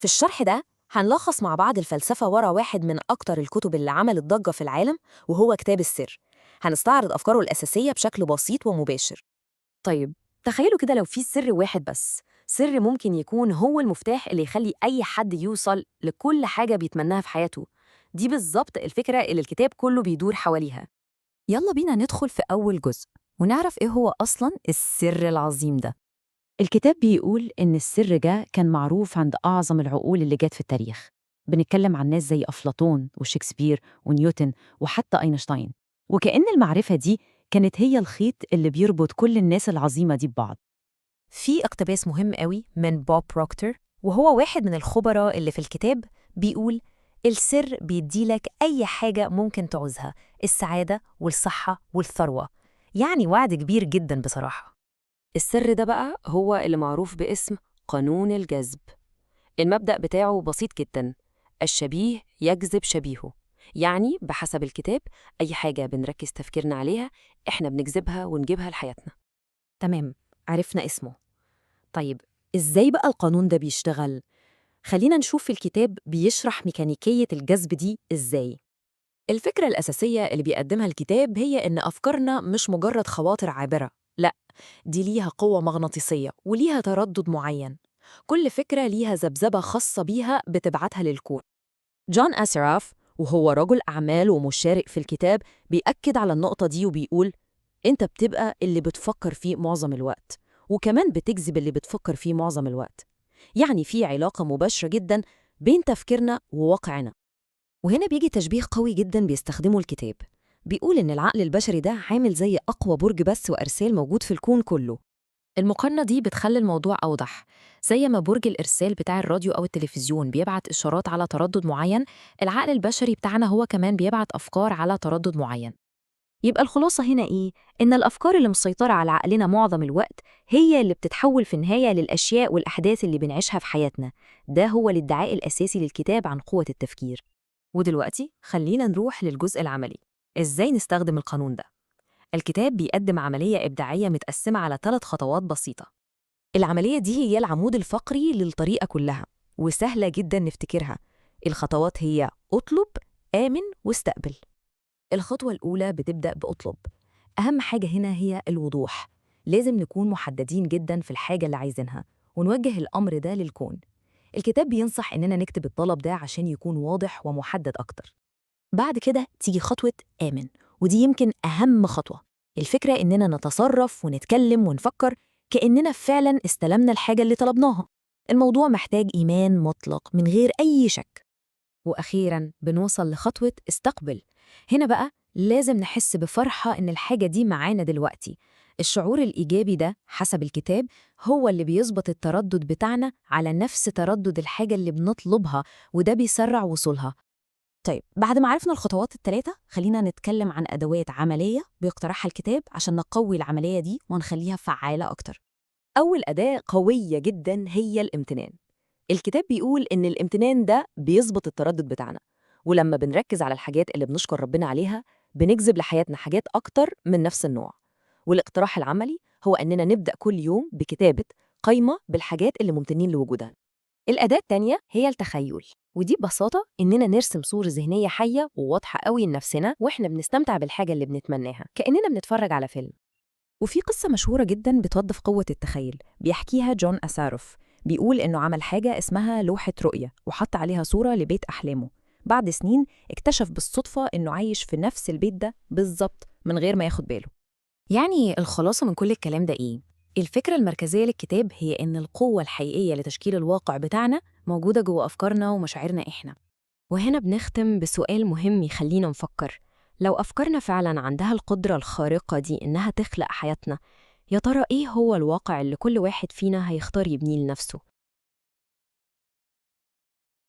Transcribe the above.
في الشرح ده هنلخص مع بعض الفلسفة ورا واحد من أكتر الكتب اللي عملت ضجة في العالم، وهو كتاب السر. هنستعرض أفكاره الأساسية بشكل بسيط ومباشر. طيب، تخيلوا كده لو في سر واحد بس، سر ممكن يكون هو المفتاح اللي يخلي أي حد يوصل لكل حاجة بيتمناها في حياته. دي بالظبط الفكرة اللي الكتاب كله بيدور حواليها. يلا بينا ندخل في أول جزء ونعرف إيه هو أصلاً السر العظيم ده. الكتاب بيقول إن السر ده كان معروف عند أعظم العقول اللي جت في التاريخ. بنتكلم عن ناس زي أفلاطون وشكسبير ونيوتن وحتى أينشتاين، وكأن المعرفة دي كانت هي الخيط اللي بيربط كل الناس العظيمة دي ببعض. في اقتباس مهم قوي من بوب بروكتر، وهو واحد من الخبراء اللي في الكتاب، بيقول: السر بيديلك أي حاجة ممكن تعوزها، السعادة والصحة والثروة. يعني وعد كبير جدا بصراحة. السر ده بقى هو اللي معروف باسم قانون الجذب. المبدأ بتاعه بسيط جدا: الشبيه يجذب شبيهه. يعني بحسب الكتاب، أي حاجة بنركز تفكيرنا عليها إحنا بنجذبها ونجيبها لحياتنا. تمام، عرفنا اسمه. طيب، إزاي بقى القانون ده بيشتغل؟ خلينا نشوف في الكتاب بيشرح ميكانيكية الجذب دي إزاي. الفكرة الأساسية اللي بيقدمها الكتاب هي إن أفكارنا مش مجرد خواطر عابرة، لأ، دي ليها قوة مغناطيسية وليها تردد معين. كل فكرة ليها ذبذبة خاصة بيها بتبعتها للكون. جون أسراف، وهو رجل أعمال ومشارك في الكتاب، بيأكد على النقطة دي وبيقول: أنت بتبقى اللي بتفكر فيه معظم الوقت، وكمان بتجذب اللي بتفكر فيه معظم الوقت. يعني في علاقة مباشرة جدا بين تفكيرنا وواقعنا. وهنا بيجي تشبيه قوي جدا بيستخدمه الكتاب. بيقول إن العقل البشري ده عامل زي أقوى برج بث وإرسال موجود في الكون كله. المقارنة دي بتخلي الموضوع أوضح. زي ما برج الإرسال بتاع الراديو أو التلفزيون بيبعت إشارات على تردد معين، العقل البشري بتاعنا هو كمان بيبعت أفكار على تردد معين. يبقى الخلاصة هنا إيه؟ إن الأفكار اللي مسيطرة على عقلنا معظم الوقت هي اللي بتتحول في النهاية للأشياء والأحداث اللي بنعيشها في حياتنا. ده هو الادعاء الأساسي للكتاب عن قوة التفكير. ودلوقتي خلينا نروح للجزء العملي. إزاي نستخدم القانون ده؟ الكتاب بيقدم عملية إبداعية متقسمة على 3 خطوات بسيطة. العملية دي هي العمود الفقري للطريقة كلها، وسهلة جدا نفتكرها. الخطوات هي: اطلب، آمن، واستقبل. الخطوة الأولى بتبدأ بأطلب. أهم حاجة هنا هي الوضوح. لازم نكون محددين جدا في الحاجة اللي عايزينها، ونوجه الأمر ده للكون. الكتاب بينصح إننا نكتب الطلب ده عشان يكون واضح ومحدد أكتر. بعد كده تيجي خطوة آمن، ودي يمكن أهم خطوة. الفكرة إننا نتصرف ونتكلم ونفكر كأننا فعلا استلمنا الحاجة اللي طلبناها. الموضوع محتاج إيمان مطلق من غير أي شك. وأخيراً بنوصل لخطوة استقبل. هنا بقى لازم نحس بفرحة إن الحاجة دي معانا دلوقتي. الشعور الإيجابي ده حسب الكتاب هو اللي بيظبط التردد بتاعنا على نفس تردد الحاجة اللي بنطلبها، وده بيسرع وصولها. طيب، بعد ما عرفنا الخطوات ال3، خلينا نتكلم عن أدوات عملية بيقترحها الكتاب عشان نقوي العملية دي ونخليها فعالة أكتر. أول أداة قوية جدا هي الامتنان. الكتاب بيقول إن الامتنان ده بيظبط التردد بتاعنا، ولما بنركز على الحاجات اللي بنشكر ربنا عليها بنجذب لحياتنا حاجات أكتر من نفس النوع. والاقتراح العملي هو إننا نبدأ كل يوم بكتابة قائمة بالحاجات اللي ممتنين لوجودها. الأداة التانية هي التخيل، ودي ببساطة إننا نرسم صورة ذهنية حية وواضحة قوي لنفسنا وإحنا بنستمتع بالحاجة اللي بنتمناها كأننا بنتفرج على فيلم. وفي قصة مشهورة جدا بتوضح قوة التخيل، بيحكيها جون أساروف. بيقول إنه عمل حاجة اسمها لوحة رؤية وحط عليها صورة لبيت أحلامه. بعد سنين اكتشف بالصدفة إنه عايش في نفس البيت ده بالظبط من غير ما ياخد باله. يعني الخلاصة من كل الكلام ده إيه؟ الفكرة المركزية للكتاب هي إن القوة الحقيقية لتشكيل الواقع بتاعنا موجودة جوه أفكارنا ومشاعرنا إحنا. وهنا بنختم بسؤال مهم يخلينا نفكر: لو أفكارنا فعلا عندها القدرة الخارقة دي إنها تخلق حياتنا، يا ترى إيه هو الواقع اللي كل واحد فينا هيختار يبنيه لنفسه؟